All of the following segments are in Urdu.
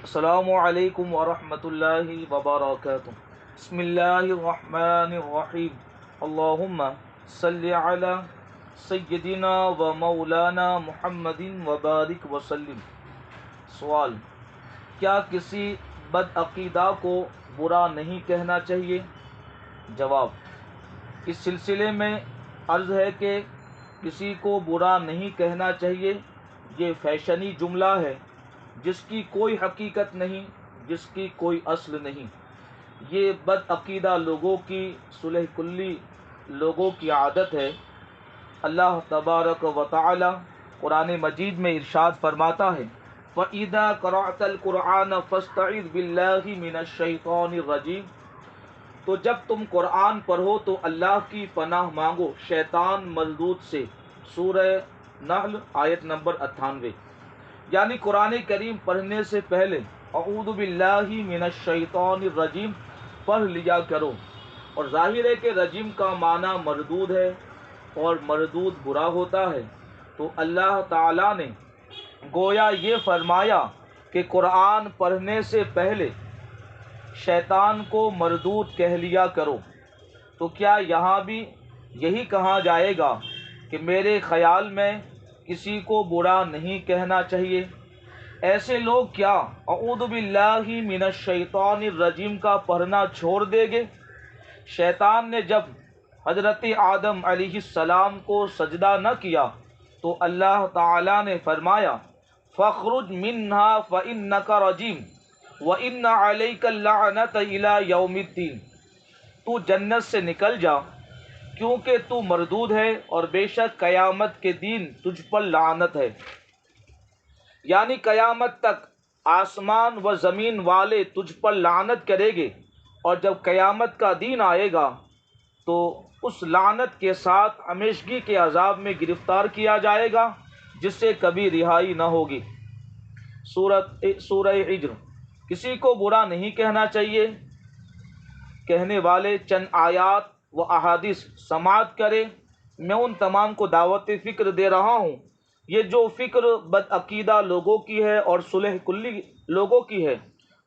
السلام علیکم ورحمۃ اللہ وبرکاتہ۔ بسم اللہ الرحمن الرحیم۔ اللہم صلی علی سیدنا و مولانا محمد وبارک وسلم۔ سوال: کیا کسی بدعقیدہ کو برا نہیں کہنا چاہیے؟ جواب: اس سلسلے میں عرض ہے کہ کسی کو برا نہیں کہنا چاہیے یہ فیشنی جملہ ہے جس کی کوئی حقیقت نہیں، جس کی کوئی اصل نہیں۔ یہ بدعقیدہ لوگوں کی، صلح کلی لوگوں کی عادت ہے۔ اللہ تبارک و تعالی قرآن مجید میں ارشاد فرماتا ہے: وَإِذَا قَرَأْتَ الْقُرْآنَ فَاسْتَعِذْ بِاللَّهِ مِنَ الشَّيْطَانِ الرَّجِيمِ۔ تو جب تم قرآن پڑھو تو اللہ کی پناہ مانگو شیطان مردود سے۔ سورہ نحل آیت نمبر 98۔ یعنی قرآن کریم پڑھنے سے پہلے اعوذ باللہ من الشیطان الرجیم پڑھ لیا کرو۔ اور ظاہر ہے کہ رجیم کا معنی مردود ہے اور مردود برا ہوتا ہے، تو اللہ تعالیٰ نے گویا یہ فرمایا کہ قرآن پڑھنے سے پہلے شیطان کو مردود کہہ لیا کرو۔ تو کیا یہاں بھی یہی کہا جائے گا کہ میرے خیال میں کسی کو برا نہیں کہنا چاہیے؟ ایسے لوگ کیا اعوذ باللہ من الشیطان الرجیم کا پڑھنا چھوڑ دیں گے؟ شیطان نے جب حضرت آدم علیہ السلام کو سجدہ نہ کیا تو اللہ تعالیٰ نے فرمایا فَاخْرُجْ مِنْهَا فَإِنَّكَ رَجِيمٌ وَإِنَّ عَلَيْكَ اللَّعْنَةَ إِلَى يَوْمِ الدِّينِ۔ تو جنت سے نکل جا کیونکہ تو مردود ہے اور بے شک قیامت کے دن تجھ پر لعنت ہے۔ یعنی قیامت تک آسمان و زمین والے تجھ پر لعنت کریں گے، اور جب قیامت کا دن آئے گا تو اس لعنت کے ساتھ ہمیشگی کے عذاب میں گرفتار کیا جائے گا جس سے کبھی رہائی نہ ہوگی۔ سورہ ہجر۔ کسی کو برا نہیں کہنا چاہیے کہنے والے چند آیات و احادیث سماعت کریں۔ میں ان تمام کو دعوت فکر دے رہا ہوں۔ یہ جو فکر بدعقیدہ لوگوں کی ہے اور صلح کلی لوگوں کی ہے،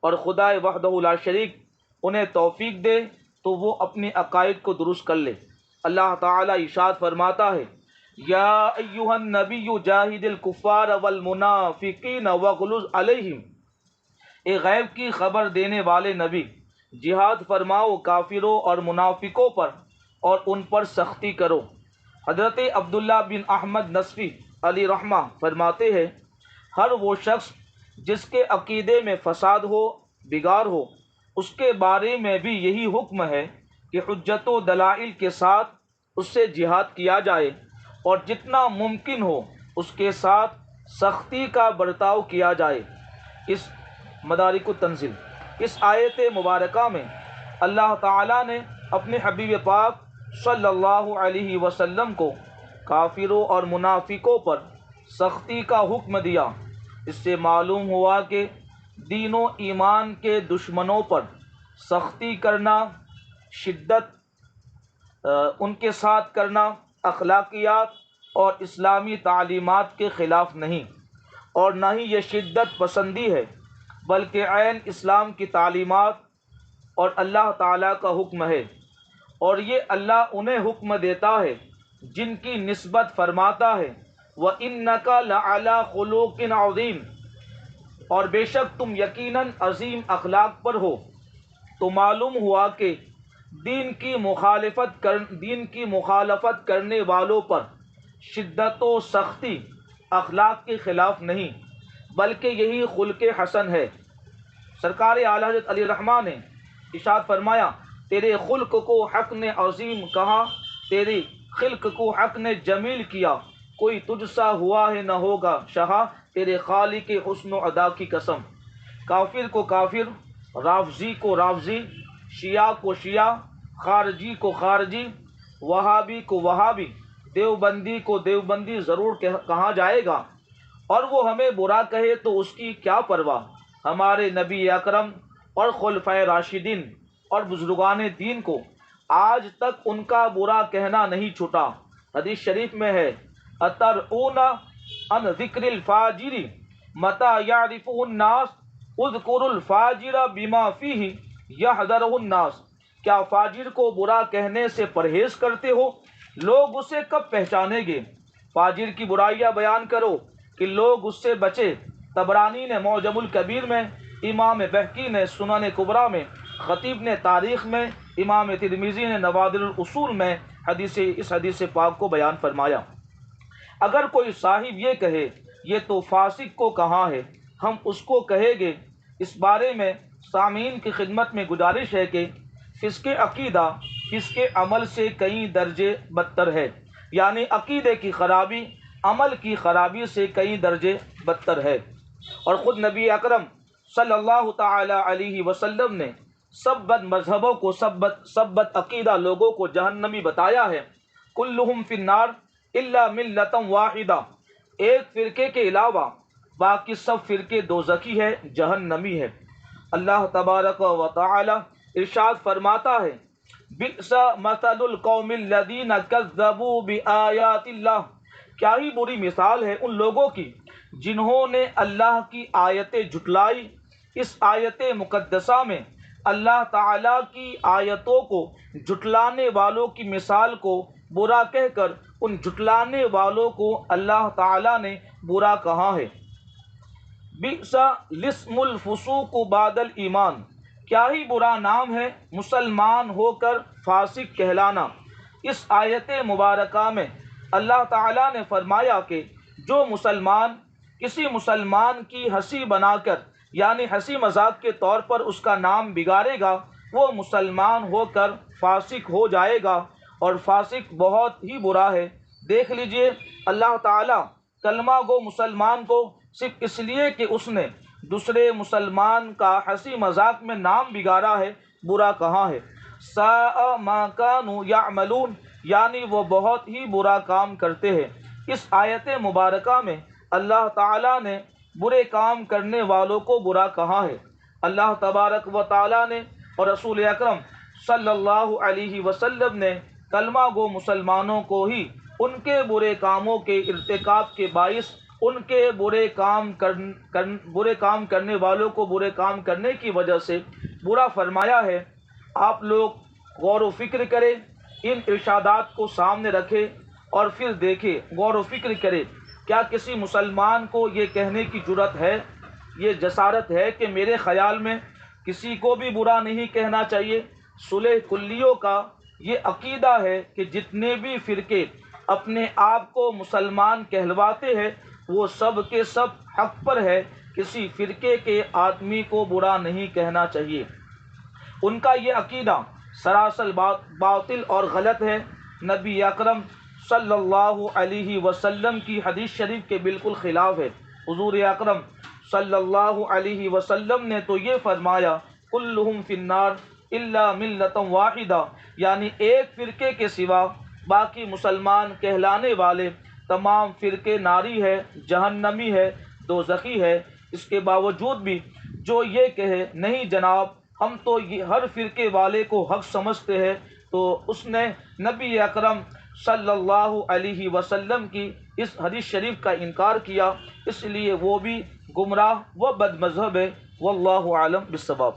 اور خدا وحدہ لا شریک انہیں توفیق دے تو وہ اپنے عقائد کو درست کر لے۔ اللہ تعالیٰ ارشاد فرماتا ہے: یا ایھا النبی جاہد الکفار والمنافقین واغلظ علیہم۔ اے غیب کی خبر دینے والے نبی، جہاد فرماؤ کافروں اور منافقوں پر اور ان پر سختی کرو۔ حضرت عبداللہ بن احمد نصفی علی رحمہ فرماتے ہیں: ہر وہ شخص جس کے عقیدے میں فساد ہو، بگاڑ ہو، اس کے بارے میں بھی یہی حکم ہے کہ حجت و دلائل کے ساتھ اس سے جہاد کیا جائے اور جتنا ممکن ہو اس کے ساتھ سختی کا برتاؤ کیا جائے۔ اس مدارک التنزیل اس آیت مبارکہ میں اللہ تعالیٰ نے اپنے حبیب پاک صلی اللہ علیہ وسلم کو کافروں اور منافقوں پر سختی کا حکم دیا۔ اس سے معلوم ہوا کہ دین و ایمان کے دشمنوں پر سختی کرنا، شدت ان کے ساتھ کرنا اخلاقیات اور اسلامی تعلیمات کے خلاف نہیں، اور نہ ہی یہ شدت پسندی ہے، بلکہ عین اسلام کی تعلیمات اور اللہ تعالیٰ کا حکم ہے۔ اور یہ اللہ انہیں حکم دیتا ہے جن کی نسبت فرماتا ہے وَإِنَّكَ لَعَلَىٰ خُلُقٍ عَظِيمٍ، اور بے شک تم یقیناً عظیم اخلاق پر ہو۔ تو معلوم ہوا کہ دین کی مخالفت کرنے والوں پر شدت و سختی اخلاق کے خلاف نہیں، بلکہ یہی خلق حسن ہے۔ سرکار اعلیٰ حضرت علی رحمہ نے ارشاد فرمایا: تیرے خلق کو حق نے عظیم کہا، تیری خلق کو حق نے جمیل کیا، کوئی تجھ سا ہوا ہے نہ ہوگا شہا، تیرے خالق حسن و ادا کی قسم۔ کافر کو کافر، رافضی کو رافضی، شیعہ کو شیعہ، خارجی کو خارجی، وہابی کو وہابی، دیوبندی کو دیوبندی ضرور کہا جائے گا، اور وہ ہمیں برا کہے تو اس کی کیا پرواہ۔ ہمارے نبی اکرم اور خلفائے راشدین اور بزرگان دین کو آج تک ان کا برا کہنا نہیں چھوٹا۔ حدیث شریف میں ہے: اترؤون عن ذکر الفاجر متی یعرفہ الناس اذکر الفاجر بما فیہ یحذرہ الناس، کیا فاجر کو برا کہنے سے پرہیز کرتے ہو؟ لوگ اسے کب پہچانیں گے؟ فاجر کی برائیاں بیان کرو کہ لوگ اس سے بچے۔ طبرانی نے معجم الکبیر میں، امام بہقی نے سنن کبریٰ میں، خطیب نے تاریخ میں، امام ترمذی نے نوادر الاصول میں اس حدیث پاک کو بیان فرمایا۔ اگر کوئی صاحب یہ کہے یہ تو فاسق کو کہاں ہے، ہم اس کو کہے گے اس بارے میں سامعین کی خدمت میں گزارش ہے کہ فسق عقیدہ فسق عمل سے کئی درجے بدتر ہے، یعنی عقیدے کی خرابی عمل کی خرابی سے کئی درجے بدتر ہے۔ اور خود نبی اکرم صلی اللہ تعالی علیہ وسلم نے سب بد مذہبوں کو، سب بد عقیدہ لوگوں کو جہنمی بتایا ہے۔ کلہم فی النار الا ملۃ واحدہ، ایک فرقے کے علاوہ باقی سب فرقے دوزخی ہے، جہنمی ہے۔ اللہ تبارک و تعالی ارشاد فرماتا ہے بئس مثل القوم الذین کذبوا بآیات اللہ، کیا ہی بری مثال ہے ان لوگوں کی جنہوں نے اللہ کی آیتیں جھٹلائی۔ اس آیت مقدسہ میں اللہ تعالیٰ کی آیتوں کو جھٹلانے والوں کی مثال کو برا کہہ کر ان جھٹلانے والوں کو اللہ تعالیٰ نے برا کہا ہے۔ بئس الاسم الفسوق بعد الایمان، کیا ہی برا نام ہے مسلمان ہو کر فاسق کہلانا۔ اس آیت مبارکہ میں اللہ تعالیٰ نے فرمایا کہ جو مسلمان کسی مسلمان کی ہنسی بنا کر، یعنی ہنسی مذاق کے طور پر اس کا نام بگاڑے گا، وہ مسلمان ہو کر فاسق ہو جائے گا، اور فاسق بہت ہی برا ہے۔ دیکھ لیجئے اللہ تعالیٰ کلمہ گو مسلمان کو صرف اس لیے کہ اس نے دوسرے مسلمان کا ہنسی مذاق میں نام بگاڑا ہے، برا کہاں ہے۔ ساء ما کانوا یعملون، یعنی وہ بہت ہی برا کام کرتے ہیں۔ اس آیت مبارکہ میں اللہ تعالیٰ نے برے کام کرنے والوں کو برا کہا ہے۔ اللہ تبارک و تعالیٰ نے اور رسول اکرم صلی اللہ علیہ وسلم نے کلمہ گو مسلمانوں کو ہی ان کے برے کاموں کے ارتکاب کے باعث ان کے برے کام کرنے والوں کو برے کام کرنے کی وجہ سے برا فرمایا ہے۔ آپ لوگ غور و فکر کریں، ان ارشادات کو سامنے رکھیں اور پھر دیکھیں، غور و فکر کریں، کیا کسی مسلمان کو یہ کہنے کی جرأت ہے، یہ جسارت ہے کہ میرے خیال میں کسی کو بھی برا نہیں کہنا چاہیے۔ صلح کلیوں کا یہ عقیدہ ہے کہ جتنے بھی فرقے اپنے آپ کو مسلمان کہلواتے ہیں وہ سب کے سب حق پر ہے، کسی فرقے کے آدمی کو برا نہیں کہنا چاہیے۔ ان کا یہ عقیدہ سراسر باطل اور غلط ہے، نبی اکرم صلی اللہ علیہ وسلم کی حدیث شریف کے بالکل خلاف ہے۔ حضور اکرم صلی اللہ علیہ وسلم نے تو یہ فرمایا کلہم فی النار الا ملۃ واحدہ، یعنی ایک فرقے کے سوا باقی مسلمان کہلانے والے تمام فرقے ناری ہے، جہنمی ہے، دوزخی ہے۔ اس کے باوجود بھی جو یہ کہے نہیں جناب ہم تو ہر فرقے والے کو حق سمجھتے ہیں، تو اس نے نبی اکرم صلی اللہ علیہ وسلم کی اس حدیث شریف کا انکار کیا، اس لیے وہ بھی گمراہ و بد مذہب ہے۔ واللہ اعلم بالصواب۔